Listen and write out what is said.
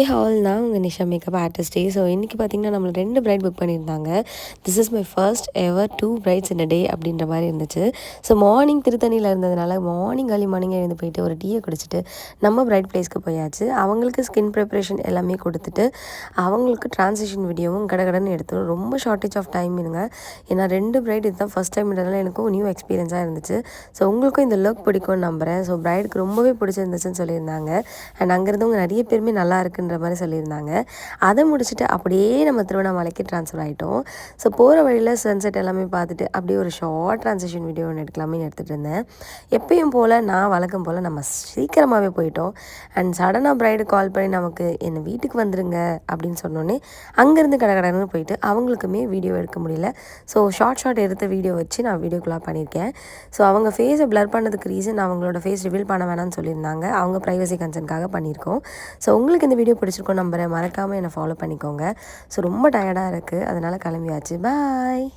Hall நான் உங்கள் Nisha makeup ஆர்டிஸ்டே. So இன்றைக்கி பார்த்திங்கன்னா நம்மளை 2 பிரைட் புக் பண்ணியிருந்தாங்க. This is my first ever 2 flights in a day அப்படின்ற மாதிரி இருந்துச்சு. ஸோ மார்னிங் திருத்தணியில் இருந்ததுனால ஏர்லி மார்னிங்கே எழுந்து போயிட்டு ஒரு டீயை குடிச்சிட்டு நம்ம பிரைட் பிளேஸ்க்கு போயாச்சு. அவங்களுக்கு ஸ்கின் ப்ரிப்ரேஷன் எல்லாமே கொடுத்துட்டு அவங்களுக்கு ட்ரான்சிஷன் வீடியோவும் கடகடன்னு எடுத்துடும். ரொம்ப ஷார்ட்டேஜ் ஆஃப் டைம் இருங்க. ஏன்னா 2 பிரைட் இதுதான் ஃபஸ்ட் டைம்ன்றதுனால எனக்கும் நியூ எக்ஸ்பீரியன்ஸாக இருந்துச்சு. ஸோ உங்களுக்கும் இந்த லுக் பிடிக்கும்னு நம்புகிறேன். ஸோ பிரைடுக்கு ரொம்பவே பிடிச்சிருந்துச்சுன்னு சொல்லியிருந்தாங்க. அண்ட் அங்கேருந்தவங்க நிறைய பேருமே நல்லா இருக்குன்ற மாதிரி சொல்லியிருந்தாங்க. அதை முடிச்சுட்டு அப்படியே நம்ம திருவண்ணாமலைக்கு ட்ரான்ஸ்ஃபர் ஆகிட்டோம். ஸோ போகிற வழியில் சன்செட் எல்லாமே பார்த்துட்டு அப்படியே ஒரு ஷார்ட் ட்ரான்சிஷன் வீடியோ ஒன்று எடுக்கலாமே எடுத்துகிட்டு இருந்தேன். எப்பயும் போல் நான் வழக்கம் போல் நம்ம சீக்கிரமாகவே போயிட்டோம். அண்ட் சடனாக பிரைடு கால் பண்ணி நமக்கு என்னை வீட்டுக்கு வந்துருங்க அப்படின்னு சொன்னோன்னே அங்கேருந்து கடகடன்னு போயிட்டு அவங்களுக்குமே வீடியோ எடுக்க முடியல. ஸோ ஷார்ட் எடுத்த வீடியோ வச்சு நான் வீடியோக்குலாம் பண்ணியிருக்கேன். ஸோ அவங்க ஃபேஸை பிளர் பண்ணதுக்கு ரீசன் அவங்களோட ஃபேஸ் ரிவீல் பண்ண வேணாம்னு சொல்லியிருந்தாங்க. அவங்க ப்ரைவசி கன்சர்னுக்காக பண்ணியிருக்கோம். ஸோ உங்களுக்கு இந்த வீடியோ பிடிச்சிருக்கோம் நம்புறேன். மறக்காமல் என்னை ஃபாலோ பண்ணிக்கோங்க. ஸோ ரொம்ப டயர்டாக இருக்குது, அதனால் கிளம்பியாச்சு. பாய்.